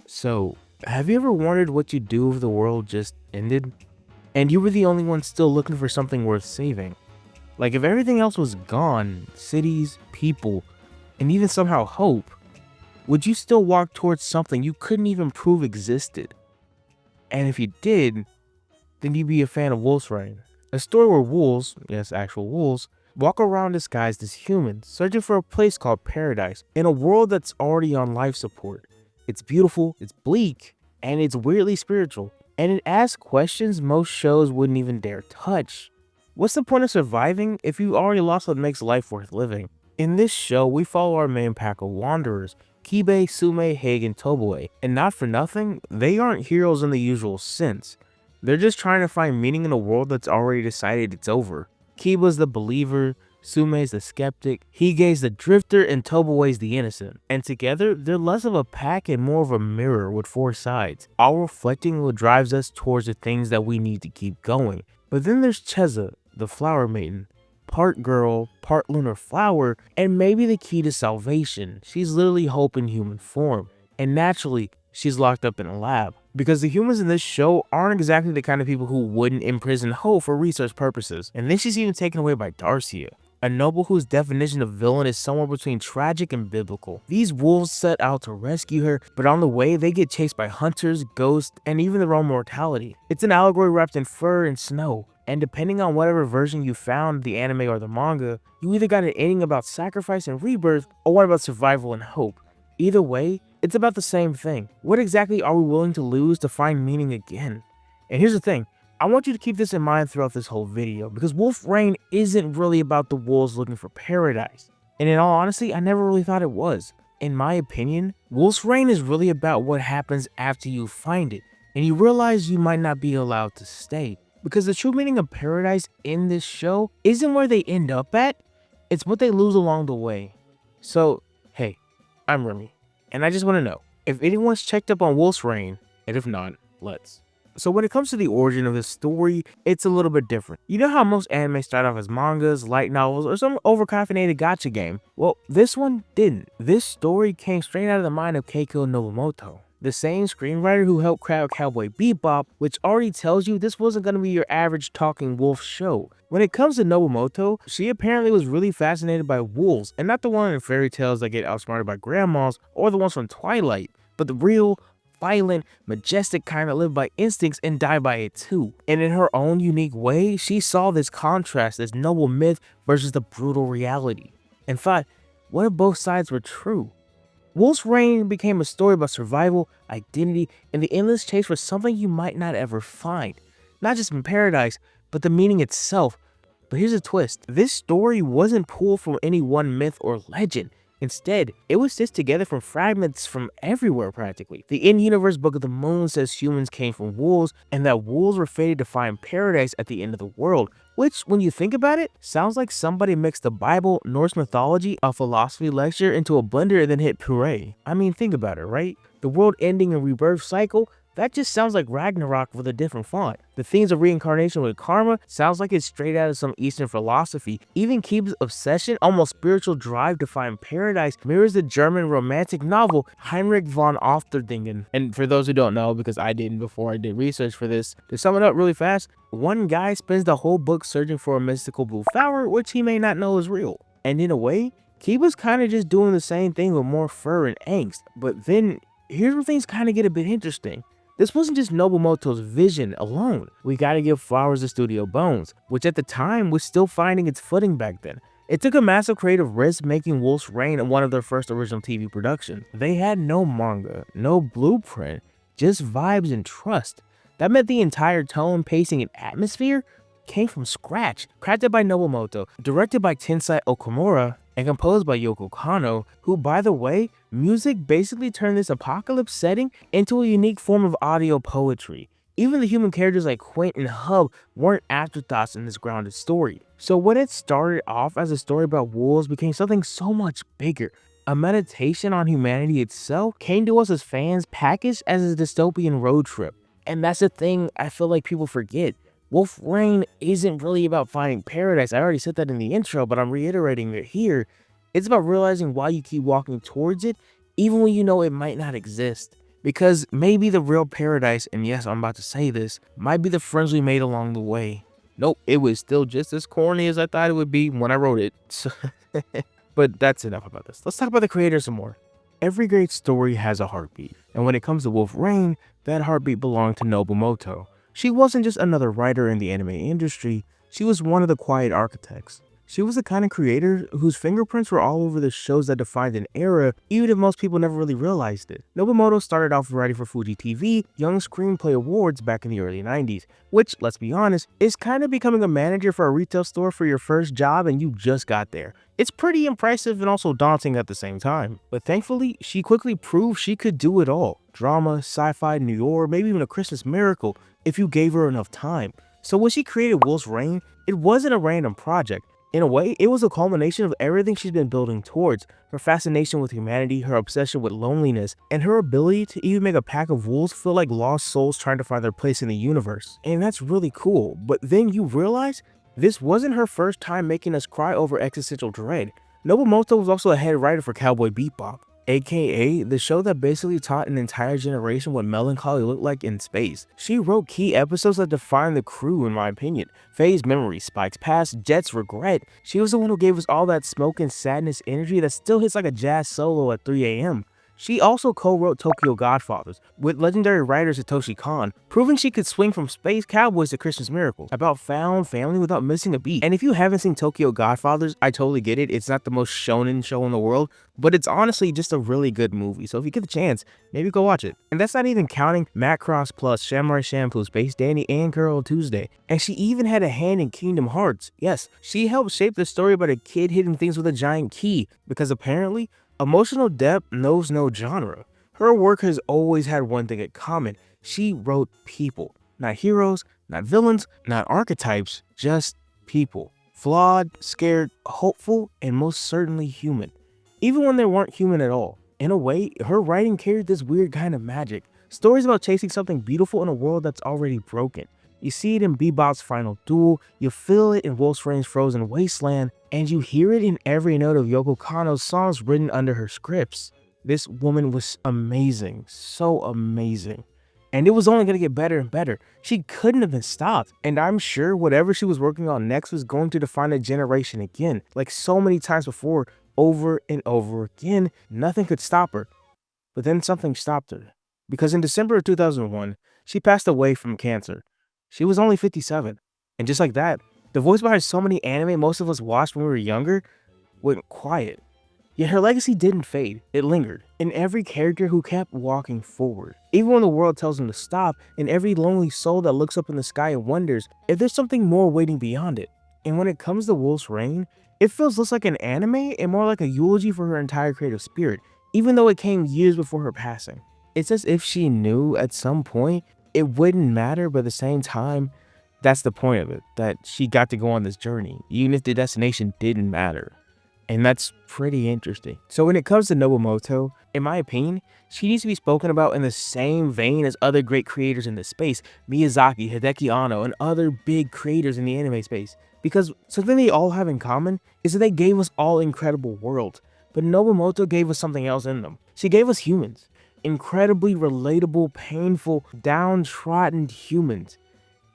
So, have you ever wondered what you'd do if the world just ended? And you were the only one still looking for something worth saving? Like, if everything else was gone, cities, people, and even somehow hope, would you still walk towards something you couldn't even prove existed? And if you did, then you'd be a fan of Wolf's Rain, a story where wolves, yes, actual wolves, walk around disguised as humans, searching for a place called paradise in a world that's already on life support. It's beautiful, it's bleak, and it's weirdly spiritual. And it asks questions most shows wouldn't even dare touch. What's the point of surviving if you already lost what makes life worth living? In this show, we follow our main pack of wanderers, Kibe, Sume, Haig, and Toboe. And not for nothing, they aren't heroes in the usual sense. They're just trying to find meaning in a world that's already decided it's over. Kiba's the believer, Sume's the skeptic, Hige's the drifter, and Toboe's the innocent. And together, they're less of a pack and more of a mirror with four sides, all reflecting what drives us towards the things that we need to keep going. But then there's Cheza, the flower maiden, part girl, part lunar flower, and maybe the key to salvation. She's literally hope in human form. And naturally, she's locked up in a lab. Because the humans in this show aren't exactly the kind of people who wouldn't imprison Ho for research purposes. And then she's even taken away by Darcia, a noble whose definition of villain is somewhere between tragic and biblical. These wolves set out to rescue her, but on the way they get chased by hunters, ghosts, and even their own mortality. It's an allegory wrapped in fur and snow. And depending on whatever version you found, the anime or the manga, you either got an ending about sacrifice and rebirth, or one about survival and hope. Either way, it's about the same thing. What exactly are we willing to lose to find meaning again? And here's the thing, I want you to keep this in mind throughout this whole video, because Wolf's Rain isn't really about the wolves looking for paradise. And in all honesty, I never really thought it was. In my opinion, Wolf's Rain is really about what happens after you find it, and you realize you might not be allowed to stay. Because the true meaning of paradise in this show isn't where they end up at, it's what they lose along the way. So, hey, I'm Remy, and I just want to know if anyone's checked up on Wolf's Rain, and if not, let's. So when it comes to the origin of this story, it's a little bit different. You know how most anime start off as mangas, light novels, or some overcaffeinated gacha game? Well, this one didn't. This story came straight out of the mind of Keiko Nobumoto, the same screenwriter who helped craft Cowboy Bebop, which already tells you this wasn't going to be your average talking wolf show. When it comes to Nobumoto, she apparently was really fascinated by wolves, and not the one in fairy tales that get outsmarted by grandmas, or the ones from Twilight, but the real, violent, majestic kind that live by instincts and die by it too. And in her own unique way, she saw this contrast, this noble myth versus the brutal reality, and thought, what if both sides were true? Wolf's Rain became a story about survival, identity, and the endless chase for something you might not ever find. Not just in paradise, but the meaning itself. But here's a twist. This story wasn't pulled from any one myth or legend. Instead, it was stitched together from fragments from everywhere practically. The in-universe Book of the Moon says humans came from wolves, and that wolves were fated to find paradise at the end of the world. Which, when you think about it, sounds like somebody mixed the Bible, Norse mythology, a philosophy lecture into a blender and then hit puree. I mean, think about it, right? The world ending and rebirth cycle, that just sounds like Ragnarok with a different font. The themes of reincarnation with karma sounds like it's straight out of some Eastern philosophy. Even Kiba's obsession, almost spiritual drive to find paradise, mirrors the German romantic novel Heinrich von Ofterdingen. And for those who don't know, because I didn't before I did research for this, to sum it up really fast, one guy spends the whole book searching for a mystical blue flower, which he may not know is real. And in a way, Kiba's kind of just doing the same thing with more fur and angst. But then, here's where things kind of get a bit interesting. This wasn't just Nobumoto's vision alone. We gotta give flowers to Studio Bones, which at the time was still finding its footing back then. It took a massive creative risk making Wolf's Rain one of their first original TV productions. They had no manga, no blueprint, just vibes and trust. That meant the entire tone, pacing, and atmosphere came from scratch. Crafted by Nobumoto, directed by Tensai Okamura, and composed by Yoko Kanno, who, by the way, music basically turned this apocalypse setting into a unique form of audio poetry. Even the human characters like Quint and Hub weren't afterthoughts in this grounded story. So what had started off as a story about wolves became something so much bigger. A meditation on humanity itself came to us as fans packaged as a dystopian road trip. And that's the thing I feel like people forget. Wolf's Rain isn't really about finding paradise. I already said that in the intro, but I'm reiterating it here. It's about realizing why you keep walking towards it, even when you know it might not exist. Because maybe the real paradise, and yes, I'm about to say this, might be the friends we made along the way. Nope, it was still just as corny as I thought it would be when I wrote it. But that's enough about this. Let's talk about the creator some more. Every great story has a heartbeat, and when it comes to Wolf Rain, that heartbeat belonged to Nobumoto. She wasn't just another writer in the anime industry, she was one of the quiet architects. She was the kind of creator whose fingerprints were all over the shows that defined an era, even if most people never really realized it. Nobumoto started off writing for Fuji TV Young Screenplay Awards back in the early 90s, which, let's be honest, is kind of becoming a manager for a retail store for your first job and you just got there. It's pretty impressive and also daunting at the same time. But thankfully, she quickly proved she could do it all. Drama, sci-fi, New York, maybe even a Christmas miracle if you gave her enough time. So when she created Wolf's Rain, it wasn't a random project. In a way, it was a culmination of everything she's been building towards, her fascination with humanity, her obsession with loneliness, and her ability to even make a pack of wolves feel like lost souls trying to find their place in the universe. And that's really cool, but then you realize this wasn't her first time making us cry over existential dread. Nobumoto was also a head writer for Cowboy Bebop, aka the show that basically taught an entire generation what melancholy looked like in space. She wrote key episodes that defined the crew in my opinion. Faye's memory, Spike's past, Jet's regret. She was the one who gave us all that smoke and sadness energy that still hits like a jazz solo at 3 a.m. She also co-wrote Tokyo Godfathers with legendary writer Satoshi Kon, proving she could swing from space cowboys to Christmas miracles, about found family without missing a beat. And if you haven't seen Tokyo Godfathers, I totally get it. It's not the most shonen show in the world, but it's honestly just a really good movie. So if you get the chance, maybe go watch it. And that's not even counting Macross Plus, Samurai Champloo, Space Dandy, and Girl Tuesday. And she even had a hand in Kingdom Hearts. Yes, she helped shape the story about a kid hitting things with a giant key, because apparently, emotional depth knows no genre. Her work has always had one thing in common. She wrote people. Not heroes, not villains, not archetypes, just people. Flawed, scared, hopeful, and most certainly human. Even when they weren't human at all. In a way, her writing carried this weird kind of magic. Stories about chasing something beautiful in a world that's already broken. You see it in Bebop's Final Duel, you feel it in Wolf's Rain's Frozen Wasteland, and you hear it in every note of Yoko Kanno's songs written under her scripts. This woman was amazing, so amazing. And it was only going to get better and better. She couldn't have been stopped. And I'm sure whatever she was working on next was going to define a generation again. Like so many times before, over and over again, nothing could stop her. But then something stopped her. Because in December of 2001, she passed away from cancer. She was only 57. And just like that, the voice behind so many anime most of us watched when we were younger went quiet. Yet her legacy didn't fade, it lingered, in every character who kept walking forward. Even when the world tells them to stop, in every lonely soul that looks up in the sky and wonders if there's something more waiting beyond it. And when it comes to Wolf's Rain, it feels less like an anime and more like a eulogy for her entire creative spirit, even though it came years before her passing. It's as if she knew at some point it wouldn't matter, but at the same time, that's the point of it, that she got to go on this journey, even if the destination didn't matter. And that's pretty interesting. So when it comes to Nobumoto, in my opinion, she needs to be spoken about in the same vein as other great creators in this space, Miyazaki, Hideki Anno, and other big creators in the anime space. Because something they all have in common is that they gave us all incredible worlds, but Nobumoto gave us something else in them. She gave us humans. Incredibly relatable, painful, downtrodden humans.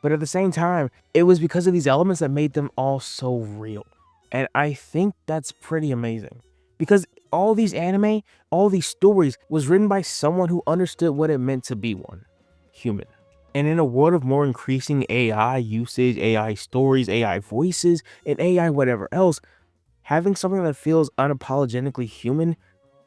But at the same time, it was because of these elements that made them all so real. And I think that's pretty amazing. Because all these anime, all these stories was written by someone who understood what it meant to be one. Human. And in a world of more increasing AI usage, AI stories, AI voices, and AI whatever else, having something that feels unapologetically human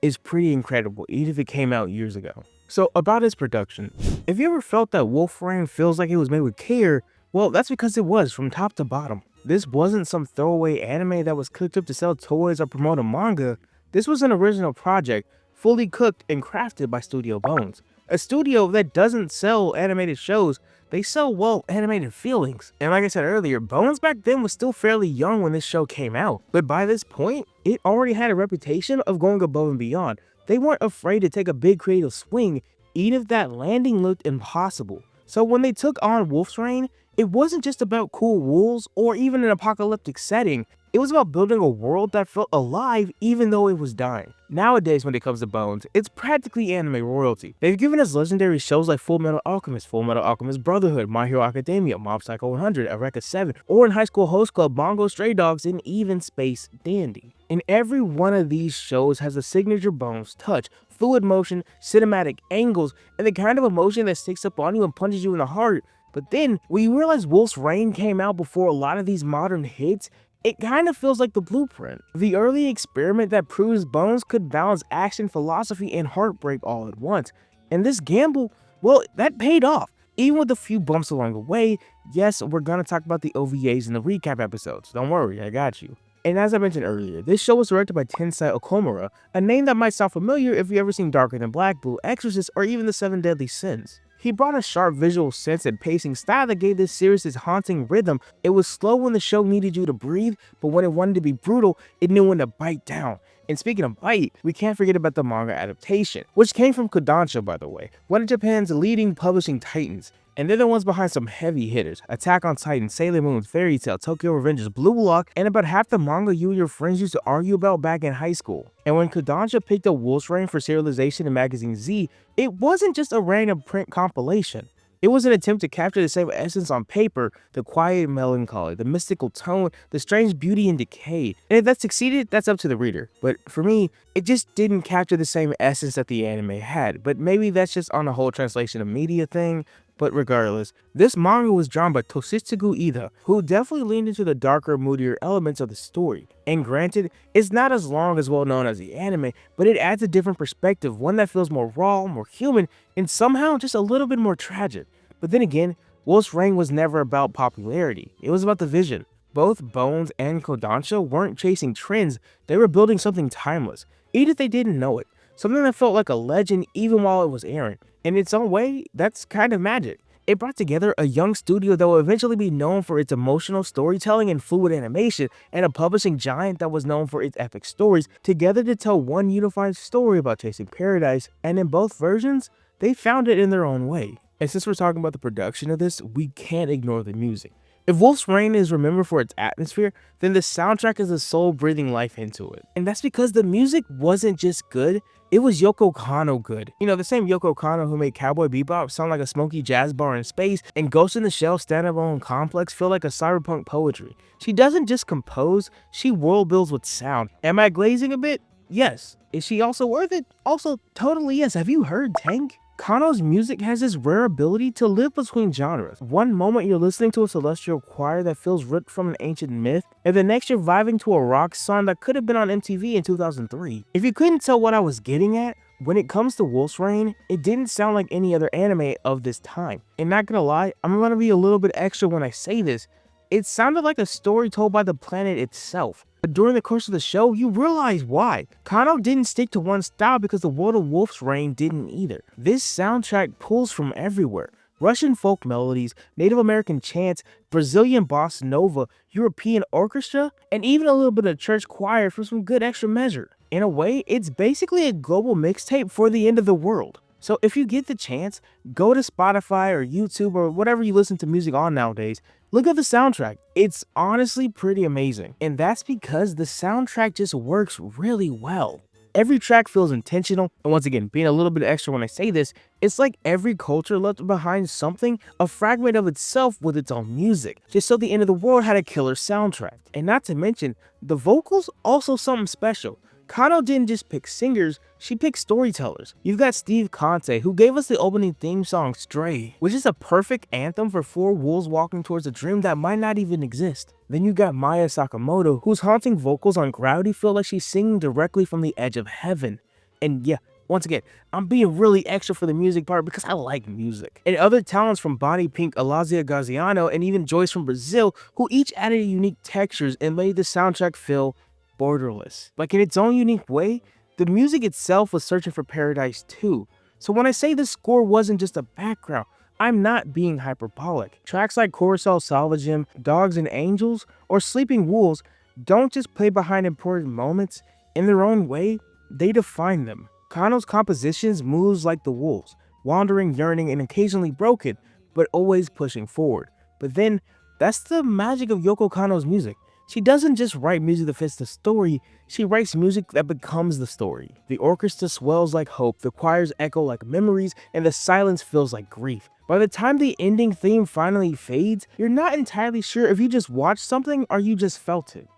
is pretty incredible, even if it came out years ago. So about its production, if you ever felt that Wolf Rain feels like it was made with care, well, that's because it was from top to bottom. This wasn't some throwaway anime that was cooked up to sell toys or promote a manga. This was an original project, fully cooked and crafted by Studio Bones. A studio that doesn't sell animated shows, they sell, well, animated feelings. And like I said earlier, Bones back then was still fairly young when this show came out. But by this point, it already had a reputation of going above and beyond. They weren't afraid to take a big creative swing, even if that landing looked impossible. So when they took on Wolf's Rain, it wasn't just about cool wolves or even an apocalyptic setting. It was about building a world that felt alive even though it was dying. Nowadays, when it comes to Bones, it's practically anime royalty. They've given us legendary shows like Fullmetal Alchemist Brotherhood, My Hero Academia, Mob Psycho 100, Eureka 7, or in High School Host Club, Bongo Stray Dogs, and even Space Dandy. And every one of these shows has a signature Bones touch, fluid motion, cinematic angles, and the kind of emotion that sticks up on you and punches you in the heart. But then, when you realize Wolf's Rain came out before a lot of these modern hits, it kind of feels like the blueprint. The early experiment that proves Bones could balance action, philosophy, and heartbreak all at once. And this gamble, well, that paid off. Even with a few bumps along the way. Yes, we're gonna talk about the OVAs in the recap episodes. Don't worry, I got you. And as I mentioned earlier, this show was directed by Tensai Okomura, a name that might sound familiar if you've ever seen Darker Than Black, Blue Exorcist, or even The Seven Deadly Sins. He brought a sharp visual sense and pacing style that gave this series its haunting rhythm. It was slow when the show needed you to breathe, but when it wanted to be brutal, it knew when to bite down. And speaking of bite, we can't forget about the manga adaptation, which came from Kodansha, by the way, one of Japan's leading publishing titans. And they're the ones behind some heavy hitters: Attack on Titan, Sailor Moon, Fairy Tail, Tokyo Revengers, Blue Lock, and about half the manga you and your friends used to argue about back in high school. And when Kodansha picked up Wolf's Rain for serialization in magazine Z, it wasn't just a random print compilation. It was an attempt to capture the same essence on paper: the quiet melancholy, the mystical tone, the strange beauty and decay. And if that succeeded, that's up to the reader. But for me, it just didn't capture the same essence that the anime had. But maybe that's just on the whole translation of media thing. But regardless, this manga was drawn by Toshitsugu Ida, who definitely leaned into the darker, moodier elements of the story. And granted, it's not as long as well known as the anime, but it adds a different perspective, one that feels more raw, more human, and somehow just a little bit more tragic. But then again, Wolf's Rain was never about popularity, it was about the vision. Both Bones and Kodansha weren't chasing trends, they were building something timeless, even if they didn't know it. Something that felt like a legend even while it was airing. In its own way, that's kind of magic. It brought together a young studio that will eventually be known for its emotional storytelling and fluid animation, and a publishing giant that was known for its epic stories, together to tell one unified story about chasing paradise, and in both versions, they found it in their own way. And since we're talking about the production of this, we can't ignore the music. If Wolf's Rain is remembered for its atmosphere, then the soundtrack is the soul breathing life into it. And that's because the music wasn't just good, it was Yoko Kanno good. You know, the same Yoko Kanno who made Cowboy Bebop sound like a smoky jazz bar in space, and Ghost in the Shell standalone complex feel like a cyberpunk poetry. She doesn't just compose, she world builds with sound. Am I glazing a bit? Yes. Is she also worth it? Also, totally yes. Have you heard Tank? Kanno's music has this rare ability to live between genres. One moment you're listening to a celestial choir that feels ripped from an ancient myth, and the next you're vibing to a rock song that could have been on MTV in 2003. If you couldn't tell what I was getting at, when it comes to Wolf's Rain, it didn't sound like any other anime of this time. And not gonna lie, I'm gonna be a little bit extra when I say this, it sounded like a story told by the planet itself. But during the course of the show, you realize why. Kanno didn't stick to one style because the world of Wolf's Rain didn't either. This soundtrack pulls from everywhere. Russian folk melodies, Native American chants, Brazilian bossa nova, European orchestra, and even a little bit of church choir for some good extra measure. In a way, it's basically a global mixtape for the end of the world. So if you get the chance, go to Spotify or YouTube or whatever you listen to music on nowadays, look at the soundtrack. It's honestly pretty amazing. And that's because the soundtrack just works really well. Every track feels intentional, and once again, being a little bit extra when I say this, it's like every culture left behind something, a fragment of itself with its own music, just so the end of the world had a killer soundtrack. And not to mention, the vocals also something special. Kanno didn't just pick singers, she picked storytellers. You've got Steve Conte, who gave us the opening theme song Stray, which is a perfect anthem for four wolves walking towards a dream that might not even exist. Then you got Maya Sakamoto, whose haunting vocals on Gravity feel like she's singing directly from the edge of heaven. And yeah, once again, I'm being really extra for the music part because I like music. And other talents from Bonnie Pink, Alazia Gaziano, and even Joyce from Brazil, who each added unique textures and made the soundtrack feel borderless. Like in its own unique way, the music itself was searching for paradise too. So when I say the score wasn't just a background, I'm not being hyperbolic. Tracks like Coruscant Salvagem, Dogs and Angels, or Sleeping Wolves don't just play behind important moments. In their own way, they define them. Kanno's compositions moves like the wolves, wandering, yearning, and occasionally broken, but always pushing forward. But then, that's the magic of Yoko Kanno's music. She doesn't just write music that fits the story, she writes music that becomes the story. The orchestra swells like hope, the choirs echo like memories, and the silence feels like grief. By the time the ending theme finally fades, you're not entirely sure if you just watched something or you just felt it.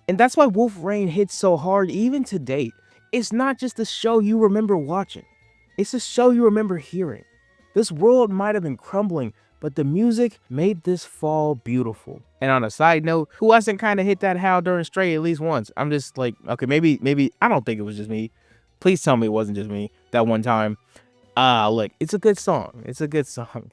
And that's why Wolf Rain hits so hard even to date. It's not just a show you remember watching, it's a show you remember hearing. This world might have been crumbling, but the music made this fall beautiful. And on a side note, who hasn't kind of hit that howl during Stray at least once? I'm just like, okay, maybe, I don't think it was just me. Please tell me it wasn't just me that one time. Look, it's a good song. It's a good song.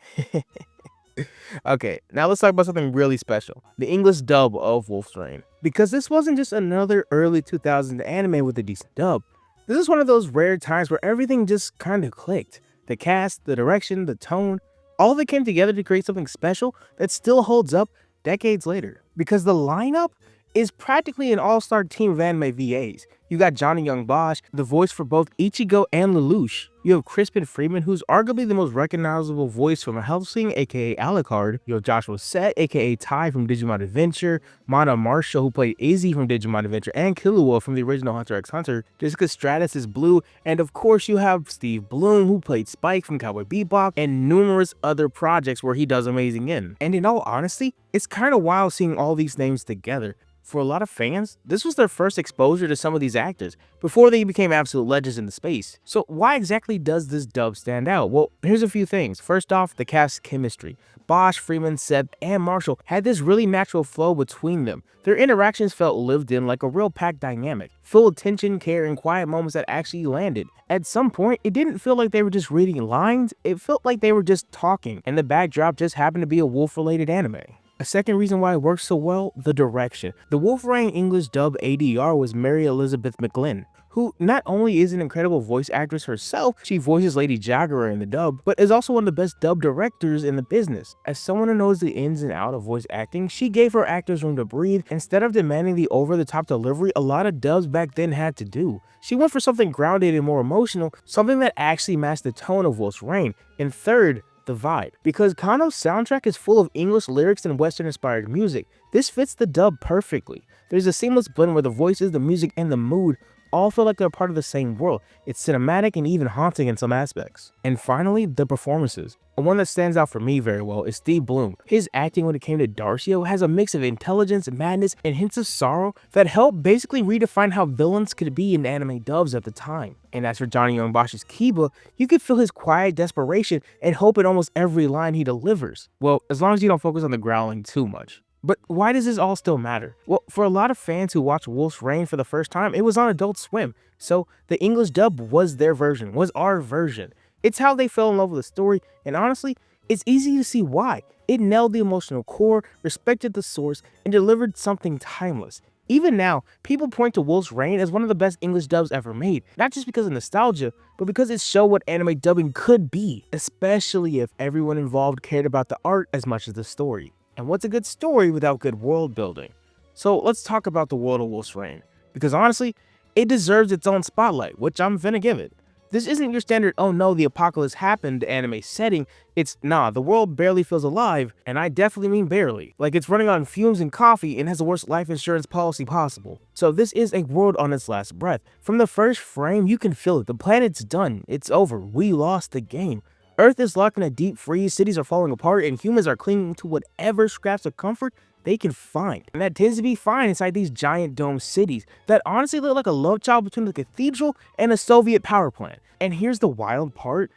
Okay, now let's talk about something really special. The English dub of Wolf's Rain. Because this wasn't just another early 2000s anime with a decent dub. This is one of those rare times where everything just kind of clicked. The cast, the direction, the tone, all of it came together to create something special that still holds up decades later. Because the lineup is practically an all-star team of anime VAs. You got Johnny Young Bosch, the voice for both Ichigo and Lelouch. You have Crispin Freeman, who's arguably the most recognizable voice from Hellsing, aka Alucard. You have Joshua Sett, aka Tai from Digimon Adventure, Mana Marshall, who played Izzy from Digimon Adventure, and Killua from the original Hunter x Hunter. Jessica Stratus is Blue, and of course you have Steve Bloom, who played Spike from Cowboy Bebop, and numerous other projects where he does amazing in. And in all honesty, it's kind of wild seeing all these names together. For a lot of fans, this was their first exposure to some of these actors before they became absolute legends in the space. So why exactly does this dub stand out? Well, here's a few things. First off, the cast's chemistry. Bosch, Freeman, Seb, and Marshall had this really natural flow between them. Their interactions felt lived in, like a real pack dynamic, full of tension, care, and quiet moments that actually landed. At some point, it didn't feel like they were just reading lines, it felt like they were just talking, and the backdrop just happened to be a wolf-related anime. A second reason why it works so well, the direction. The Wolf Rain English dub ADR was Mary Elizabeth McGlynn, who not only is an incredible voice actress herself, she voices Lady Jaguar in the dub, but is also one of the best dub directors in the business. As someone who knows the ins and outs of voice acting, she gave her actors room to breathe instead of demanding the over-the-top delivery a lot of dubs back then had to do. She went for something grounded and more emotional, something that actually matched the tone of Wolf's Rain. And third, the vibe. Because Kano's soundtrack is full of English lyrics and Western inspired music, this fits the dub perfectly. There's a seamless blend where the voices, the music, and the mood all feel like they're part of the same world. It's cinematic and even haunting in some aspects. And finally, the performances. And one that stands out for me very well is Steve Bloom. His acting when it came to Darcio has a mix of intelligence, madness, and hints of sorrow that helped basically redefine how villains could be in anime dubs at the time. And as for Johnny Young Bosch's Kiba, you could feel his quiet desperation and hope in almost every line he delivers. Well, as long as you don't focus on the growling too much. But why does this all still matter? Well, for a lot of fans who watched Wolf's Rain for the first time, it was on Adult Swim. So the English dub was their version, was our version. It's how they fell in love with the story, and honestly, it's easy to see why. It nailed the emotional core, respected the source, and delivered something timeless. Even now, people point to Wolf's Rain as one of the best English dubs ever made, not just because of nostalgia, but because it showed what anime dubbing could be, especially if everyone involved cared about the art as much as the story. And what's a good story without good world building? So let's talk about the world of Wolf's Rain, because honestly, it deserves its own spotlight, which I'm finna give it. This isn't your standard, oh no, the apocalypse happened anime setting. It's, nah, the world barely feels alive, and I definitely mean barely. Like it's running on fumes and coffee and has the worst life insurance policy possible. So this is a world on its last breath. From the first frame, you can feel it. The planet's done. It's over. We lost the game. Earth is locked in a deep freeze, cities are falling apart, and humans are clinging to whatever scraps of comfort they can find. And that tends to be fine inside these giant dome cities that honestly look like a love child between a cathedral and a Soviet power plant. And here's the wild part.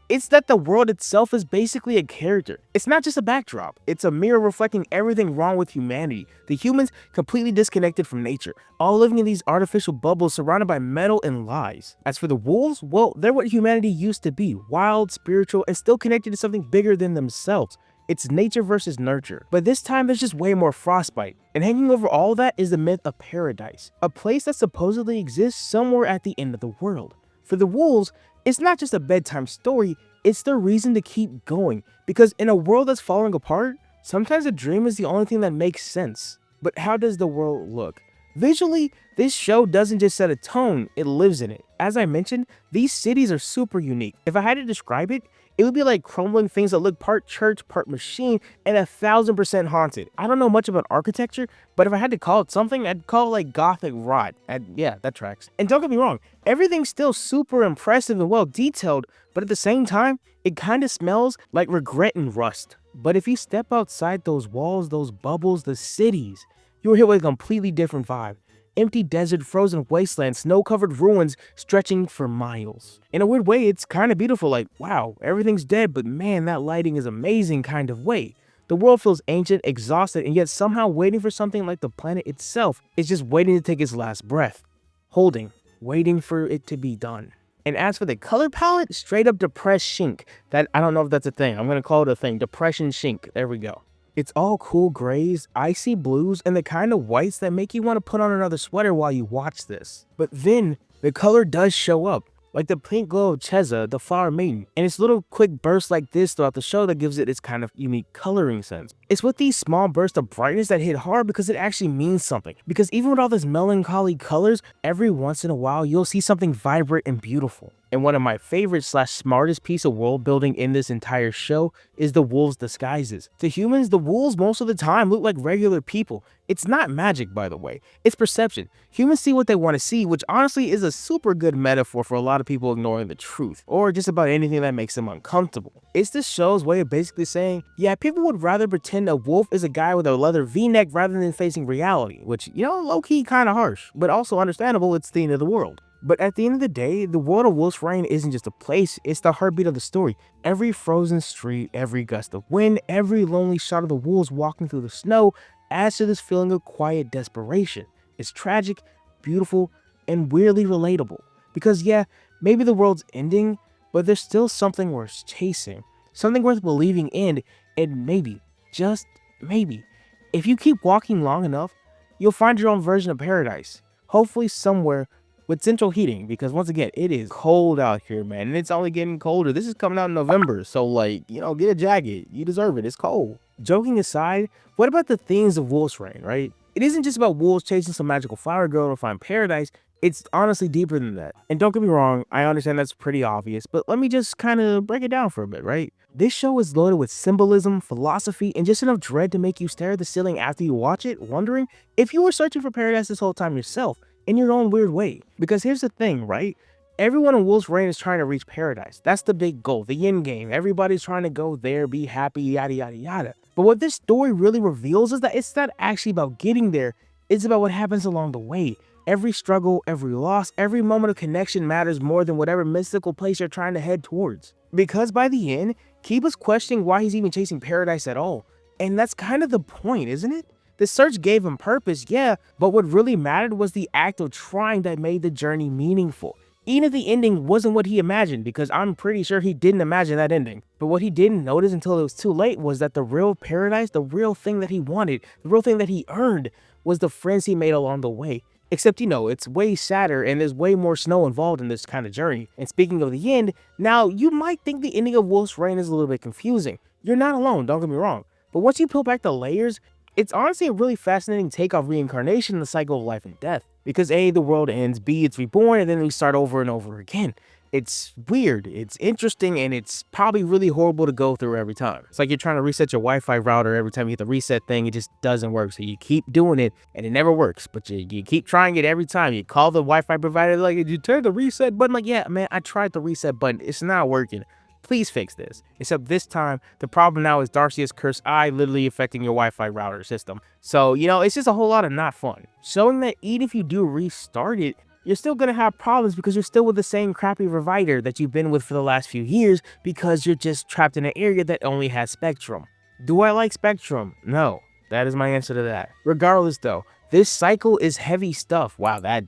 It's that the world itself is basically a character. It's not just a backdrop. It's a mirror reflecting everything wrong with humanity. The humans completely disconnected from nature, all living in these artificial bubbles surrounded by metal and lies. As for the wolves, well, they're what humanity used to be, wild, spiritual, and still connected to something bigger than themselves. It's nature versus nurture. But this time there's just way more frostbite. And hanging over all that is the myth of paradise, a place that supposedly exists somewhere at the end of the world. For the wolves, it's not just a bedtime story, it's the reason to keep going. Because in a world that's falling apart, sometimes a dream is the only thing that makes sense. But how does the world look? Visually, this show doesn't just set a tone, it lives in it. As I mentioned, these cities are super unique. If I had to describe it, It would be like crumbling things that look part church, part machine, and 1000% haunted. I don't know much about architecture, but if I had to call it something, I'd call it like gothic rot. Yeah, that tracks. And don't get me wrong, everything's still super impressive and well detailed, but at the same time, it kind of smells like regret and rust. But if you step outside those walls, those bubbles, the cities, you're hit with a completely different vibe. Empty desert, frozen wasteland, snow-covered ruins stretching for miles. In a weird way, it's kind of beautiful, like, wow, everything's dead, but man, that lighting is amazing kind of way. The world feels ancient, exhausted, and yet somehow waiting for something like the planet itself is just waiting to take its last breath. Holding, waiting for it to be done. And as for the color palette, straight up depressed shink. That, I don't know if that's a thing. I'm gonna call it a thing. Depression shink. There we go. It's all cool grays, icy blues, and the kind of whites that make you want to put on another sweater while you watch this. But then, the color does show up. Like the pink glow of Cheza, the flower maiden, and it's little quick bursts like this throughout the show that gives it its kind of unique coloring sense. It's with these small bursts of brightness that hit hard because it actually means something. Because even with all this melancholy colors, every once in a while you'll see something vibrant and beautiful. And one of my favorite / smartest piece of world building in this entire show is the wolves' disguises. To humans, the wolves most of the time look like regular people. It's not magic, by the way. It's perception. Humans see what they want to see, which honestly is a super good metaphor for a lot of people ignoring the truth, or just about anything that makes them uncomfortable. It's the show's way of basically saying, yeah, people would rather pretend a wolf is a guy with a leather v-neck rather than facing reality, which, you know, low-key kind of harsh, but also understandable. It's the end of the world. But at the end of the day, the world of Wolf's Rain isn't just a place, it's the heartbeat of the story. Every frozen street, every gust of wind, every lonely shot of the wolves walking through the snow adds to this feeling of quiet desperation. It's tragic, beautiful, and weirdly relatable. Because yeah, maybe the world's ending, but there's still something worth chasing. Something worth believing in, and maybe, just maybe, if you keep walking long enough, you'll find your own version of paradise. Hopefully somewhere with central heating, because once again, it is cold out here, man, and it's only getting colder. This is coming out in November, so like, you know, get a jacket. You deserve it. It's cold. Joking aside, what about the themes of Wolf's Rain, right? It isn't just about wolves chasing some magical flower girl to find paradise. It's honestly deeper than that. And don't get me wrong, I understand that's pretty obvious, but let me just kind of break it down for a bit, right? This show is loaded with symbolism, philosophy, and just enough dread to make you stare at the ceiling after you watch it, wondering if you were searching for paradise this whole time yourself, in your own weird way. Because here's the thing, right? Everyone in Wolf's Rain is trying to reach paradise. That's the big goal, the end game. Everybody's trying to go there, be happy, yada, yada, yada. But what this story really reveals is that it's not actually about getting there. It's about what happens along the way. Every struggle, every loss, every moment of connection matters more than whatever mystical place you're trying to head towards. Because by the end, Kiba's questioning why he's even chasing paradise at all. And that's kind of the point, isn't it? The search gave him purpose, yeah, but what really mattered was the act of trying that made the journey meaningful. Even if the ending wasn't what he imagined, because I'm pretty sure he didn't imagine that ending. But what he didn't notice until it was too late was that the real paradise, the real thing that he wanted, the real thing that he earned, was the friends he made along the way. Except, you know, it's way sadder and there's way more snow involved in this kind of journey. And speaking of the end, now you might think the ending of Wolf's Rain is a little bit confusing. You're not alone, don't get me wrong. But once you peel back the layers, it's honestly a really fascinating take on reincarnation and the cycle of life and death. Because A, the world ends, B, it's reborn, and then we start over and over again. It's weird, it's interesting, and it's probably really horrible to go through every time. It's like you're trying to reset your Wi-Fi router. Every time you hit the reset thing, it just doesn't work. So you keep doing it, and it never works. But you keep trying it every time. You call the Wi-Fi provider, like, did you turn the reset button? Like, yeah, man, I tried the reset button. It's not working. Please fix this. Except this time, the problem now is Darcia's cursed eye literally affecting your Wi-Fi router system. So, you know, it's just a whole lot of not fun. Showing that even if you do restart it, you're still going to have problems because you're still with the same crappy provider that you've been with for the last few years because you're just trapped in an area that only has Spectrum. Do I like Spectrum? No. That is my answer to that. Regardless though, this cycle is heavy stuff. Wow, that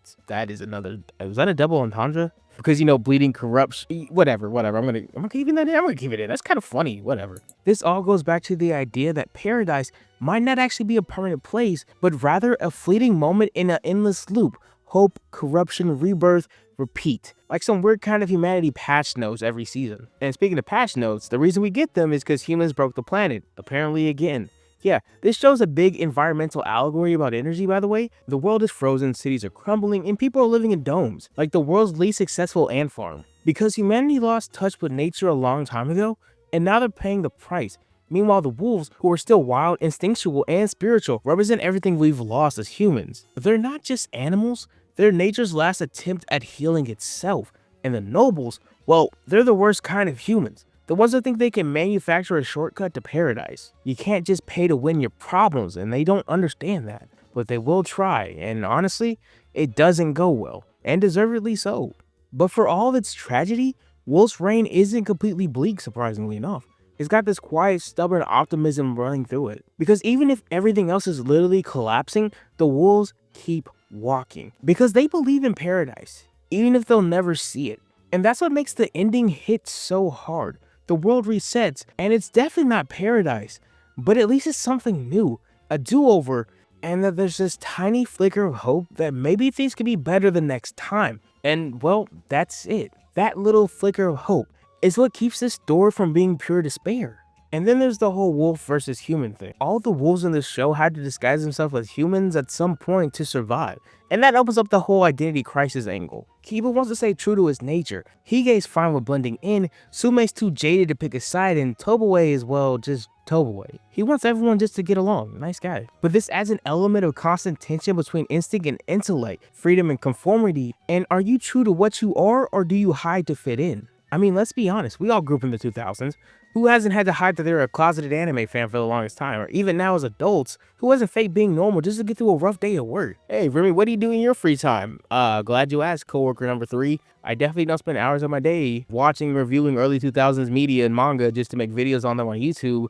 is another, was that a double entendre? Because, you know, bleeding corrupts, whatever, I'm gonna keep that in, I'm gonna keep it in. That's kind of funny, whatever. This all goes back to the idea that paradise might not actually be a permanent place, but rather a fleeting moment in an endless loop. Hope, corruption, rebirth, repeat. Like some weird kind of humanity patch notes every season. And speaking of patch notes, the reason we get them is because humans broke the planet, apparently again. Yeah, this shows a big environmental allegory about energy, by the way. The world is frozen, cities are crumbling, and people are living in domes, like the world's least successful ant farm. because humanity lost touch with nature a long time ago, and now they're paying the price. Meanwhile, the wolves, who are still wild, instinctual, and spiritual, represent everything we've lost as humans. They're not just animals, they're nature's last attempt at healing itself. And the nobles, well, they're the worst kind of humans. The ones that think they can manufacture a shortcut to paradise. You can't just pay to win your problems, and they don't understand that. But they will try, and honestly, it doesn't go well, and deservedly so. But for all of its tragedy, Wolf's reign isn't completely bleak, surprisingly enough. It's got this quiet, stubborn optimism running through it. Because even if everything else is literally collapsing, the wolves keep walking. Because they believe in paradise, even if they'll never see it. And that's what makes the ending hit so hard. The world resets, and it's definitely not paradise, but at least it's something new, a do-over, and that there's this tiny flicker of hope that maybe things could be better the next time. And well, that's it. That little flicker of hope is what keeps this story from being pure despair. And then there's the whole wolf versus human thing. All the wolves in this show had to disguise themselves as humans at some point to survive. And that opens up the whole identity crisis angle. Kiba wants to stay true to his nature. Hige's fine with blending in, Sumei's too jaded to pick a side, and Tobue is, well, just Tobue. He wants everyone just to get along, nice guy. But this adds an element of constant tension between instinct and intellect, freedom and conformity, and are you true to what you are, or do you hide to fit in? I mean, let's be honest, we all grew up in the 2000s. Who hasn't had to hide that they're a closeted anime fan for the longest time? Or even now as adults, who hasn't faked being normal just to get through a rough day at work? Hey, Remy, what do you do in your free time? Glad you asked, coworker number 3. I definitely don't spend hours of my day watching and reviewing early 2000s media and manga just to make videos on them on YouTube.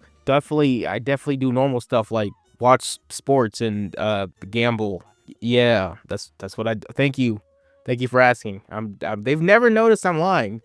I definitely do normal stuff like watch sports and gamble. Yeah, that's what I do. Thank you for asking. They've never noticed I'm lying.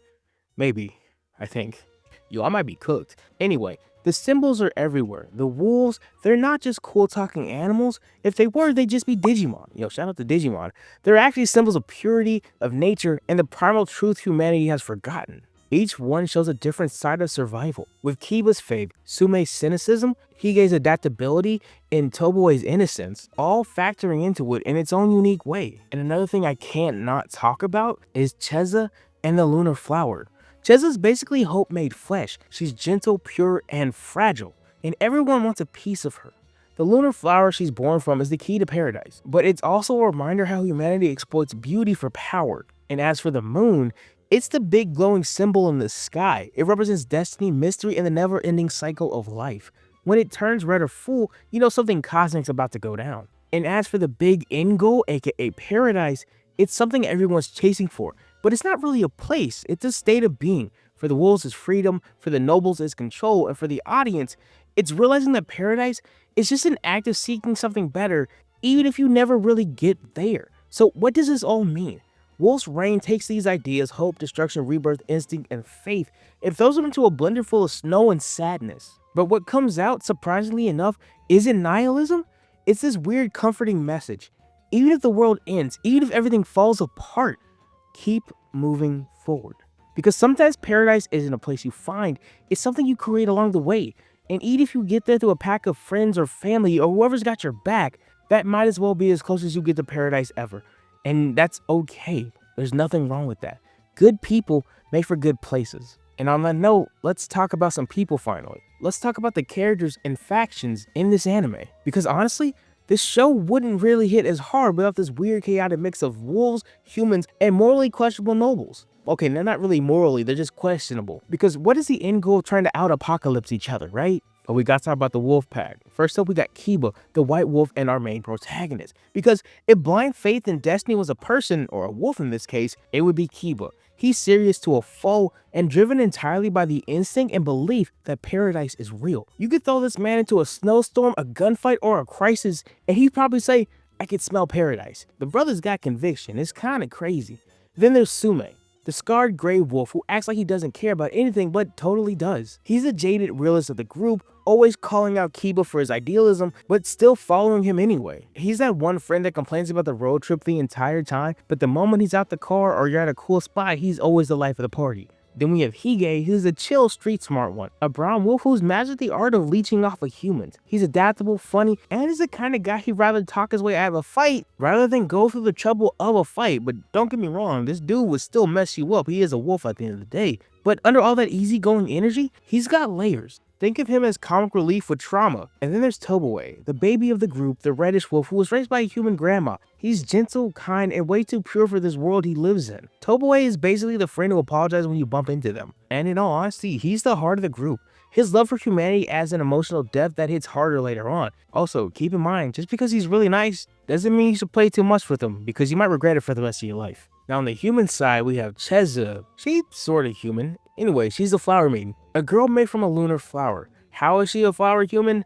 Maybe, I think. Yo, I might be cooked. Anyway, the symbols are everywhere. The wolves, they're not just cool talking animals. If they were, they'd just be Digimon. Yo, shout out to Digimon. They're actually symbols of purity, of nature, and the primal truth humanity has forgotten. Each one shows a different side of survival. With Kiba's faith, Sumei's cynicism, Hige's adaptability, and Tobue's innocence, all factoring into it in its own unique way. And another thing I can't not talk about is Cheza and the lunar flower. Cheza's basically hope made flesh. She's gentle, pure, and fragile, and everyone wants a piece of her. The lunar flower she's born from is the key to paradise, but it's also a reminder how humanity exploits beauty for power. And as for the moon, it's the big glowing symbol in the sky. It represents destiny, mystery, and the never-ending cycle of life. When it turns red or full, you know something cosmic's about to go down. And as for the big end goal, aka paradise, it's something everyone's chasing for. But it's not really a place, it's a state of being. For the wolves, it's freedom, for the nobles, it's control, and for the audience, it's realizing that paradise is just an act of seeking something better, even if you never really get there. So what does this all mean? Wolf's reign takes these ideas, hope, destruction, rebirth, instinct, and faith, and throws them into a blender full of snow and sadness. But what comes out, surprisingly enough, isn't nihilism. It's this weird, comforting message. Even if the world ends, even if everything falls apart, keep moving forward. Because sometimes paradise isn't a place you find, it's something you create along the way. And even if you get there through a pack of friends or family or whoever's got your back, that might as well be as close as you get to paradise ever. And that's okay. There's nothing wrong with that. Good people make for good places. And on that note, let's talk about some people finally. Let's talk about the characters and factions in this anime. Because honestly, this show wouldn't really hit as hard without this weird chaotic mix of wolves, humans, and morally questionable nobles. Okay, they're not really morally, they're just questionable. Because what is the end goal of trying to out-apocalypse each other, right? But we got to talk about the wolf pack. First up, we got Kiba, the white wolf, and our main protagonist. Because if blind faith in destiny was a person, or a wolf in this case, it would be Kiba. He's serious to a foe and driven entirely by the instinct and belief that paradise is real. You could throw this man into a snowstorm, a gunfight, or a crisis, and he'd probably say, I could smell paradise. The brother's got conviction, it's kinda crazy. Then there's Sumei, the scarred gray wolf who acts like he doesn't care about anything but totally does. He's the jaded realist of the group, always calling out Kiba for his idealism, but still following him anyway. He's that one friend that complains about the road trip the entire time, but the moment he's out the car or you're at a cool spot, he's always the life of the party. Then we have Hige, who's a chill, street-smart one. A brown wolf who's mastered the art of leeching off of humans. He's adaptable, funny, and is the kind of guy he'd rather talk his way out of a fight rather than go through the trouble of a fight. But don't get me wrong, this dude would still mess you up. He is a wolf at the end of the day. But under all that easygoing energy, he's got layers. Think of him as comic relief with trauma. And then there's Tobue, the baby of the group, the reddish wolf who was raised by a human grandma. He's gentle, kind, and way too pure for this world he lives in. Tobue is basically the friend who apologizes when you bump into them. And in all honesty, he's the heart of the group. His love for humanity adds an emotional depth that hits harder later on. Also, keep in mind, just because he's really nice, doesn't mean you should play too much with him, because you might regret it for the rest of your life. Now on the human side, we have Cheza. She's sorta human. Anyway, she's a flower maiden. A girl made from a lunar flower. How is she a flower human?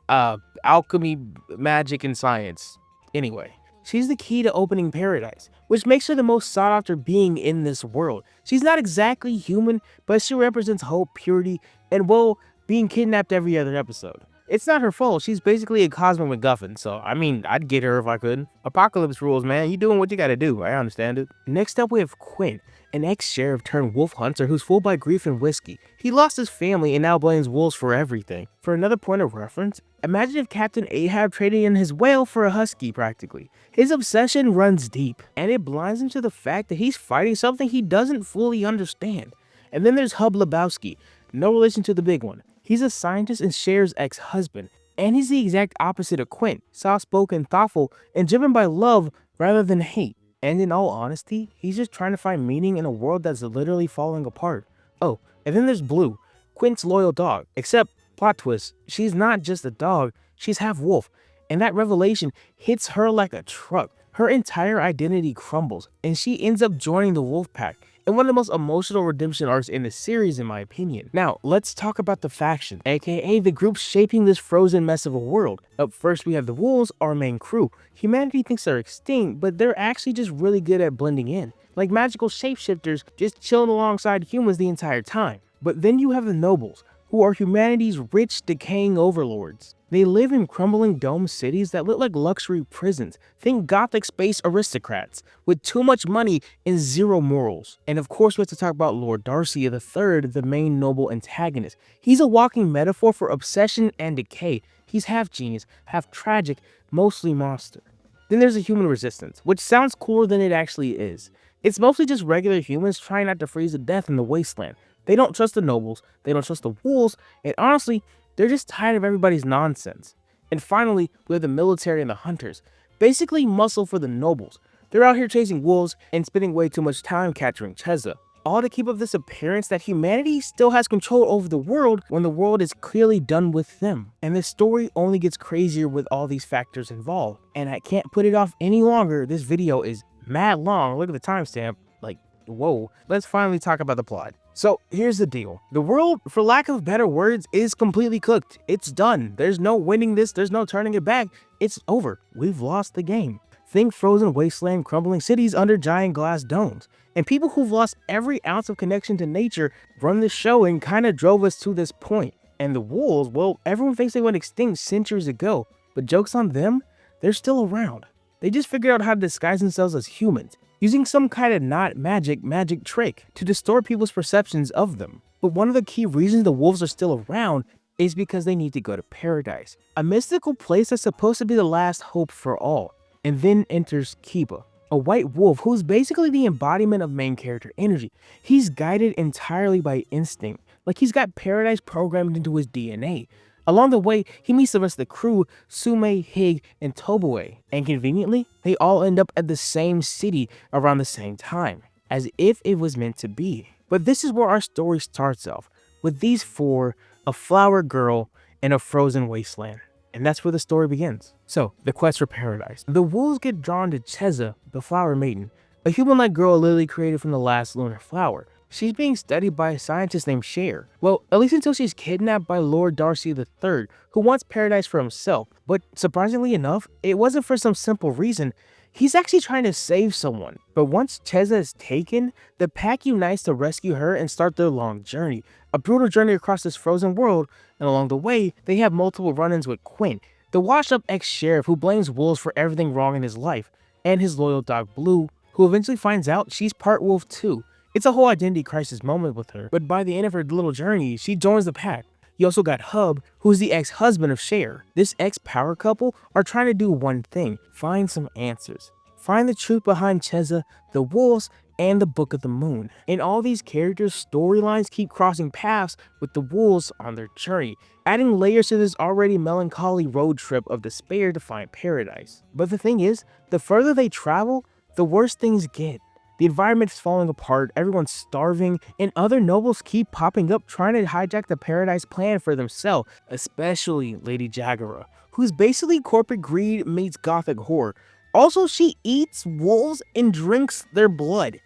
Alchemy, magic, and science. Anyway, she's the key to opening paradise, which makes her the most sought after being in this world. She's not exactly human, but she represents hope, purity, and well, being kidnapped every other episode. It's not her fault, she's basically a cosmic MacGuffin, so I mean, I'd get her if I could. Apocalypse rules, man, you doing what you gotta do, I understand it. Next up we have Quint, an ex-sheriff turned wolf hunter who's fooled by grief and whiskey. He lost his family and now blames wolves for everything. For another point of reference, imagine if Captain Ahab traded in his whale for a husky practically. His obsession runs deep, and it blinds him to the fact that he's fighting something he doesn't fully understand. And then there's Hub Lebowski, no relation to the big one. He's a scientist and Cher's ex-husband, and he's the exact opposite of Quint, soft-spoken, thoughtful, and driven by love rather than hate. And in all honesty, he's just trying to find meaning in a world that's literally falling apart. Oh, and then there's Blue, Quint's loyal dog. Except, plot twist, she's not just a dog, she's half wolf. And that revelation hits her like a truck. Her entire identity crumbles, and she ends up joining the wolf pack. And one of the most emotional redemption arcs in the series in my opinion. Now, let's talk about the faction, aka the group shaping this frozen mess of a world. Up first we have the wolves, our main crew. Humanity thinks they're extinct, but they're actually just really good at blending in. Like magical shapeshifters just chilling alongside humans the entire time. But then you have the nobles, who are humanity's rich, decaying overlords. They live in crumbling dome cities that look like luxury prisons. Think gothic space aristocrats with too much money and zero morals. And of course we have to talk about Lord Darcy III, the main noble antagonist. He's a walking metaphor for obsession and decay. He's half genius, half tragic, mostly monster. Then there's a human resistance, which sounds cooler than it actually is. It's mostly just regular humans trying not to freeze to death in the wasteland. They don't trust the nobles, they don't trust the wolves, and honestly, they're just tired of everybody's nonsense. And finally, we have the military and the hunters. Basically muscle for the nobles. They're out here chasing wolves and spending way too much time capturing Cheza. All to keep up this appearance that humanity still has control over the world when the world is clearly done with them. And the story only gets crazier with all these factors involved. And I can't put it off any longer. This video is mad long. Look at the timestamp. Like, whoa. Let's finally talk about the plot. So here's the deal. The world, for lack of better words, is completely cooked. It's done. There's no winning this. There's no turning it back. It's over. We've lost the game. Think frozen wasteland, crumbling cities under giant glass domes. And people who've lost every ounce of connection to nature run the show and kind of drove us to this point. And the wolves, well, everyone thinks they went extinct centuries ago. But joke's on them, they're still around. They just figured out how to disguise themselves as humans, using some kind of not magic trick to distort people's perceptions of them. But one of the key reasons the wolves are still around is because they need to go to paradise, a mystical place that's supposed to be the last hope for all. And then enters Kiba, a white wolf who's basically the embodiment of main character energy. He's guided entirely by instinct, like he's got paradise programmed into his DNA. Along the way, he meets the rest of the crew, Sume, Hig, and Tobue, and conveniently, they all end up at the same city around the same time, as if it was meant to be. But this is where our story starts off, with these four, a flower girl, and a frozen wasteland. And that's where the story begins. So, the quest for paradise. The wolves get drawn to Cheza, the flower maiden, a human-like girl literally created from the last lunar flower. She's being studied by a scientist named Cher. Well, at least until she's kidnapped by Lord Darcy III, who wants paradise for himself. But surprisingly enough, it wasn't for some simple reason. He's actually trying to save someone. But once Cheza is taken, the pack unites to rescue her and start their long journey. A brutal journey across this frozen world, and along the way, they have multiple run-ins with Quint, the washed-up ex-sheriff who blames wolves for everything wrong in his life, and his loyal dog Blue, who eventually finds out she's part wolf too. It's a whole identity crisis moment with her, but by the end of her little journey, she joins the pack. You also got Hub, who's the ex-husband of Cher. This ex-power couple are trying to do one thing: find some answers. Find the truth behind Cheza, the wolves, and the Book of the Moon. And all these characters' storylines keep crossing paths with the wolves on their journey, adding layers to this already melancholy road trip of despair to find paradise. But the thing is, the further they travel, the worse things get. The environment's falling apart, everyone's starving, and other nobles keep popping up trying to hijack the paradise plan for themselves, especially Lady Jagara, who's basically corporate greed meets gothic horror. Also, she eats wolves and drinks their blood.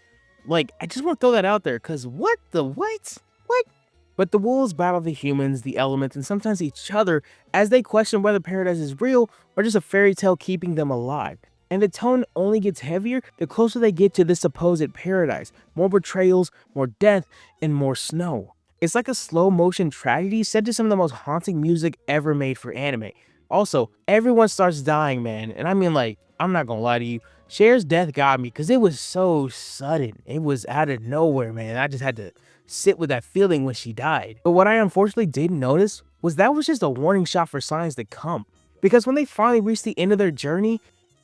Like, I just want to throw that out there, because what? But the wolves battle the humans, the elements, and sometimes each other as they question whether paradise is real or just a fairy tale keeping them alive. And the tone only gets heavier the closer they get to this supposed paradise. More betrayals, more death, and more snow. It's like a slow motion tragedy set to some of the most haunting music ever made for anime. Also, everyone starts dying, man. And I mean, like, I'm not gonna lie to you, Cher's death got me because it was so sudden. It was out of nowhere, man. I just had to sit with that feeling when she died. But what I unfortunately didn't notice was that was just a warning shot for signs to come. Because when they finally reach the end of their journey,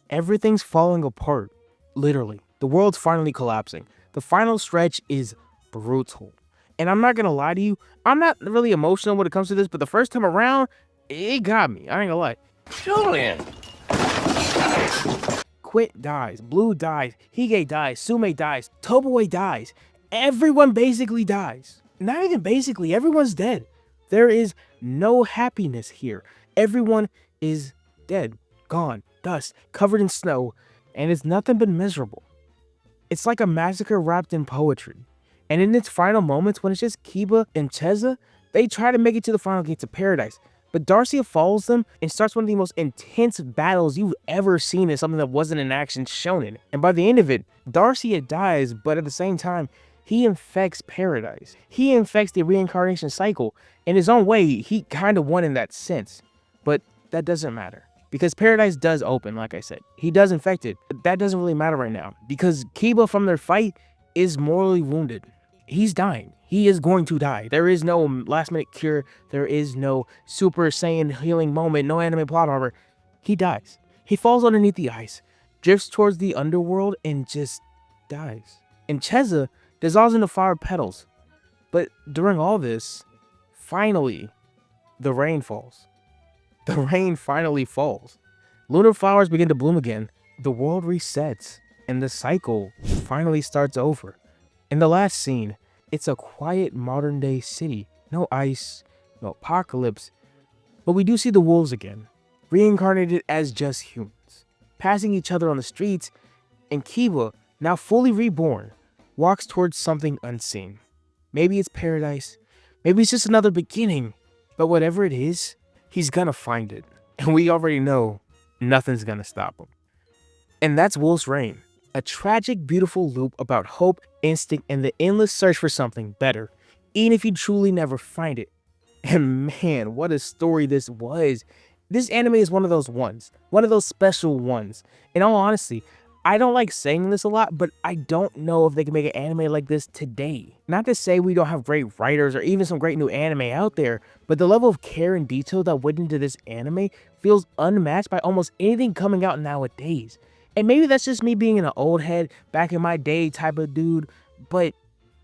everything's falling apart. Literally. The world's finally collapsing. The final stretch is brutal. And I'm not gonna lie to you, I'm not really emotional when it comes to this, but the first time around, it got me. I ain't gonna lie. Julian! Quit dies, Blue dies, Hige dies, Sume dies, Toboe dies. Everyone basically dies. Not even basically, everyone's dead. There is no happiness here. Everyone is dead, gone, dust, covered in snow, and it's nothing but miserable. It's like a massacre wrapped in poetry. And in its final moments, when it's just Kiba and Cheza, they try to make it to the final gates of paradise. But Darcia follows them and starts one of the most intense battles you've ever seen in something that wasn't an action shonen. And by the end of it, Darcia dies, but at the same time, he infects paradise. He infects the reincarnation cycle. In his own way, he kind of won in that sense. But that doesn't matter. Because paradise does open, like I said. He does infect it. But that doesn't really matter right now. Because Kiba from their fight is morally wounded. He's dying. He is going to die. There is no last minute cure. There is no Super Saiyan healing moment. No anime plot armor. He dies. He falls underneath the ice, drifts towards the underworld, and just dies. And Cheza dissolves into flower petals. But during all this, finally, the rain falls. The rain finally falls. Lunar flowers begin to bloom again. The world resets. And the cycle finally starts over. In the last scene, it's a quiet modern day city. No ice, no apocalypse. But we do see the wolves again, reincarnated as just humans, passing each other on the streets, and Kiba, now fully reborn, walks towards something unseen. Maybe it's paradise, maybe it's just another beginning, but whatever it is, he's gonna find it. And we already know nothing's gonna stop him. And that's Wolf's Rain. A tragic, beautiful loop about hope, instinct, and the endless search for something better, even if you truly never find it. And man, what a story this was. This anime is one of those ones, one of those special ones. In all honesty, I don't like saying this a lot, but I don't know if they can make an anime like this today. Not to say we don't have great writers or even some great new anime out there, but the level of care and detail that went into this anime feels unmatched by almost anything coming out nowadays. And maybe that's just me being an old head, back in my day type of dude, but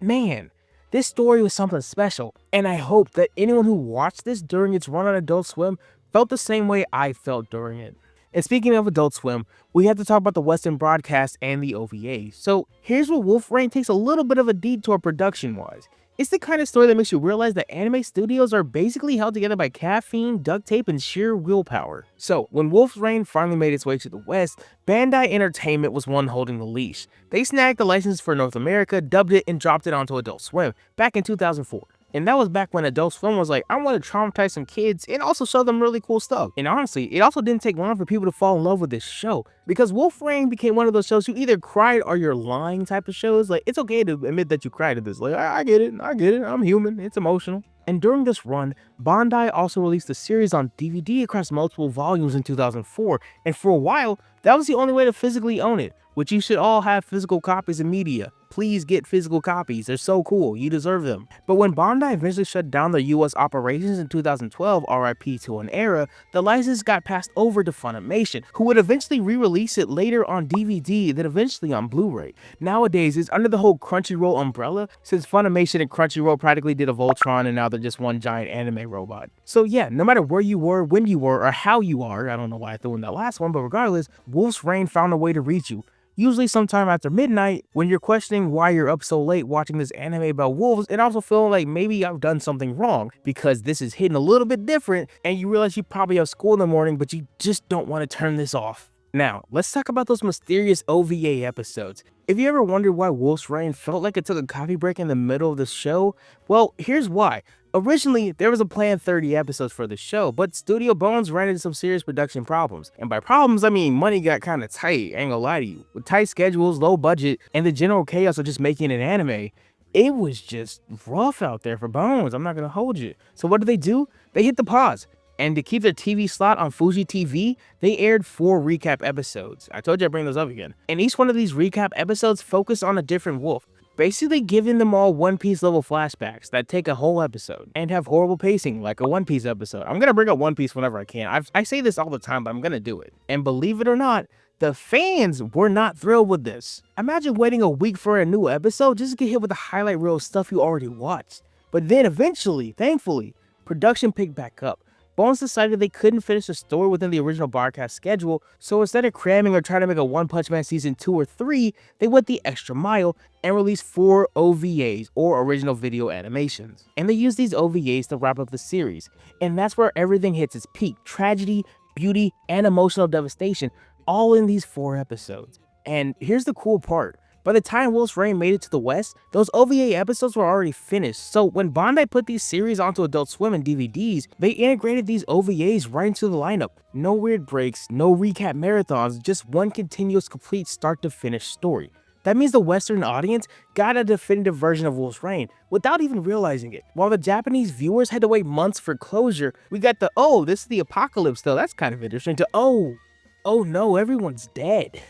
man, this story was something special. And I hope that anyone who watched this during its run on Adult Swim felt the same way I felt during it. And speaking of Adult Swim, we have to talk about the Western broadcast and the OVAs. So here's where Wolf Rain takes a little bit of a detour production-wise. It's the kind of story that makes you realize that anime studios are basically held together by caffeine, duct tape, and sheer willpower. So, when Wolf's Rain finally made its way to the West, Bandai Entertainment was one holding the leash. They snagged the license for North America, dubbed it, and dropped it onto Adult Swim back in 2004. And that was back when Adult Swim was like, I want to traumatize some kids and also show them really cool stuff. And honestly, it also didn't take long for people to fall in love with this show, because Wolf Rain became one of those shows you either cried or you're lying type of shows. Like, it's okay to admit that you cried at this. Like, I get it, I'm human, it's emotional. And during this run, Bandai also released the series on DVD across multiple volumes in 2004, and for a while, that was the only way to physically own it, which you should all have physical copies of media. please get physical copies. They're so cool. You deserve them. But when Bandai eventually shut down their US operations in 2012, RIP to an era, the license got passed over to Funimation, who would eventually re-release it later on DVD, then eventually on Blu-ray. Nowadays, it's under the whole Crunchyroll umbrella, since Funimation and Crunchyroll practically did a Voltron and now they're just one giant anime robot. So yeah, no matter where you were, when you were, or how you are, I don't know why I threw in that last one, but regardless, Wolf's Rain found a way to reach you. Usually sometime after midnight, when you're questioning why you're up so late watching this anime about wolves, and also feeling like maybe I've done something wrong because this is hitting a little bit different, and you realize you probably have school in the morning, but you just don't want to turn this off. Now, let's talk about those mysterious OVA episodes. If you ever wondered why Wolf's Rain felt like it took a coffee break in the middle of the show, well, here's why. Originally, there was a planned 30 episodes for the show, but Studio Bones ran into some serious production problems. And by problems, I mean money got kinda tight, ain't gonna lie to you. With tight schedules, low budget, and the general chaos of just making an anime, it was just rough out there for Bones, I'm not gonna hold you. So what do? They hit the pause. And to keep their TV slot on Fuji TV, they aired 4 recap episodes. I told you I'd bring those up again. And each one of these recap episodes focused on a different wolf, basically giving them all One Piece level flashbacks that take a whole episode and have horrible pacing like a One Piece episode. I'm gonna bring up One Piece whenever I can. I say this all the time, but I'm gonna do it. And believe it or not, the fans were not thrilled with this. Imagine waiting a week for a new episode just to get hit with a highlight reel of stuff you already watched. But then eventually, thankfully, production picked back up. Bones decided they couldn't finish the story within the original broadcast schedule, so instead of cramming or trying to make a One Punch Man season 2 or 3, they went the extra mile and released 4 OVAs, or original video animations. And they used these OVAs to wrap up the series, and that's where everything hits its peak: tragedy, beauty, and emotional devastation, all in these 4 episodes. And here's the cool part. By the time Wolf's Rain made it to the West, those OVA episodes were already finished, so when Bandai put these series onto Adult Swim and DVDs, they integrated these OVAs right into the lineup. No weird breaks, no recap marathons, just one continuous complete start-to-finish story. That means the Western audience got a definitive version of Wolf's Rain without even realizing it. While the Japanese viewers had to wait months for closure, we got the, oh, this is the apocalypse though, that's kind of interesting, to, oh no, everyone's dead.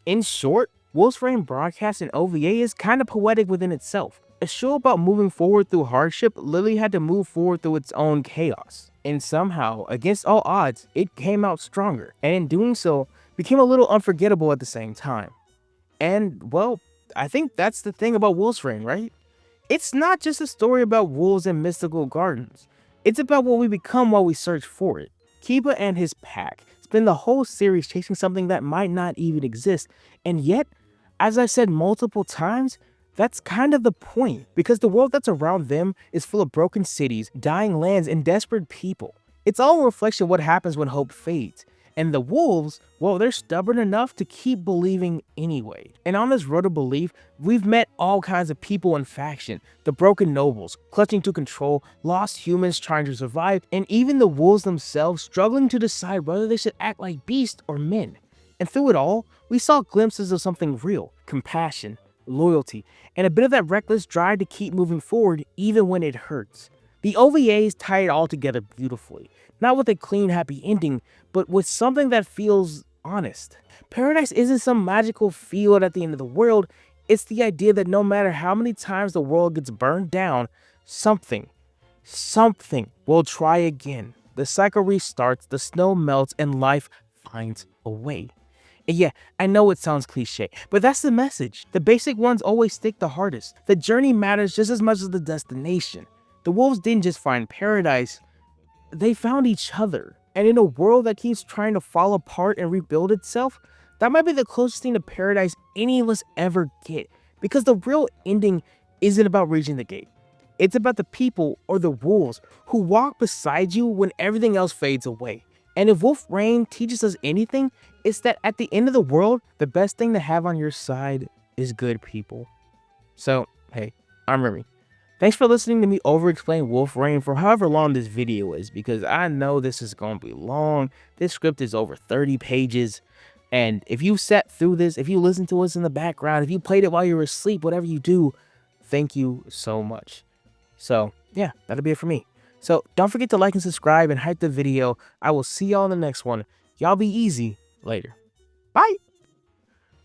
In short, Wolf's Rain broadcast in OVA is kind of poetic within itself. A show about moving forward through hardship literally had to move forward through its own chaos. And somehow, against all odds, it came out stronger, and in doing so, became a little unforgettable at the same time. And, well, I think that's the thing about Wolf's Rain, right? It's not just a story about wolves and mystical gardens. It's about what we become while we search for it. Kiba and his pack spend the whole series chasing something that might not even exist, and yet, as I've said multiple times, that's kind of the point, because the world that's around them is full of broken cities, dying lands, and desperate people. It's all a reflection of what happens when hope fades. And the wolves, well, they're stubborn enough to keep believing anyway. And on this road of belief, we've met all kinds of people in faction. The broken nobles, clutching to control, lost humans trying to survive, and even the wolves themselves struggling to decide whether they should act like beasts or men. And through it all, we saw glimpses of something real: compassion, loyalty, and a bit of that reckless drive to keep moving forward even when it hurts. The OVAs tie it all together beautifully, not with a clean, happy ending, but with something that feels honest. Paradise isn't some magical field at the end of the world, it's the idea that no matter how many times the world gets burned down, something will try again. The cycle restarts, the snow melts, and life finds a way. And yeah, I know it sounds cliche, but that's the message. The basic ones always stick the hardest. The journey matters just as much as the destination. The wolves didn't just find paradise, they found each other. And in a world that keeps trying to fall apart and rebuild itself, that might be the closest thing to paradise any of us ever get. Because the real ending isn't about reaching the gate. It's about the people, or the wolves, who walk beside you when everything else fades away. And if Wolf's Rain teaches us anything, it's that at the end of the world, the best thing to have on your side is good people. So, hey, I'm Remy. Thanks for listening to me over-explain Wolf's Rain for however long this video is, because I know this is going to be long. This script is over 30 pages, and if you sat through this, if you listened to us in the background, if you played it while you were asleep, whatever you do, thank you so much. So, yeah, that'll be it for me. So, don't forget to like and subscribe and hype the video. I will see y'all in the next one. Y'all be easy. Later. Bye!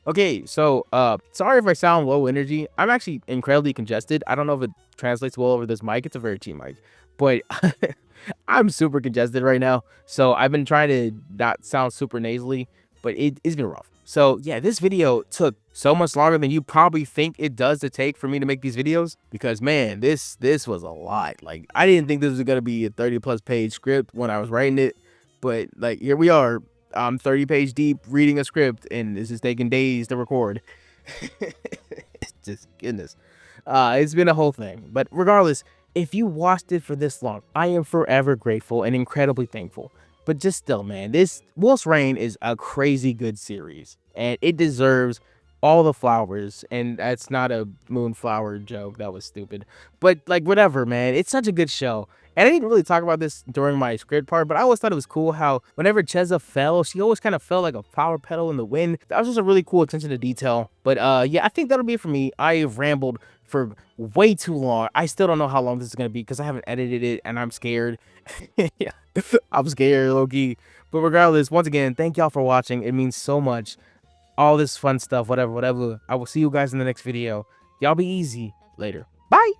Okay, so sorry if I sound low energy. I'm actually incredibly congested. I don't know if it translates well over this mic. It's a very cheap mic, but I'm super congested right now. So I've been trying to not sound super nasally, but it's been rough. So yeah, this video took so much longer than you probably think it does to take for me to make these videos, because man, this was a lot. Like, I didn't think this was gonna be a 30+ page script when I was writing it, but like, here we are. I'm 30 page deep reading a script, and this is taking days to record. Just goodness. It's been a whole thing. But regardless, if you watched it for this long, I am forever grateful and incredibly thankful. But just still, man, this Wolf's Rain is a crazy good series, and it deserves all the flowers. And that's not a moonflower joke. That was stupid. But like, whatever, man. It's such a good show. And I didn't really talk about this during my script part, but I always thought it was cool how whenever Cheza fell, she always kind of felt like a flower petal in the wind. That was just a really cool attention to detail. But yeah, I think that'll be it for me. I have rambled for way too long. I still don't know how long this is gonna be because I haven't edited it, and I'm scared. Yeah, I'm scared, Loki. But regardless, once again, thank y'all for watching. It means so much. All this fun stuff, whatever. I will see you guys in the next video. Y'all be easy. Later. Bye.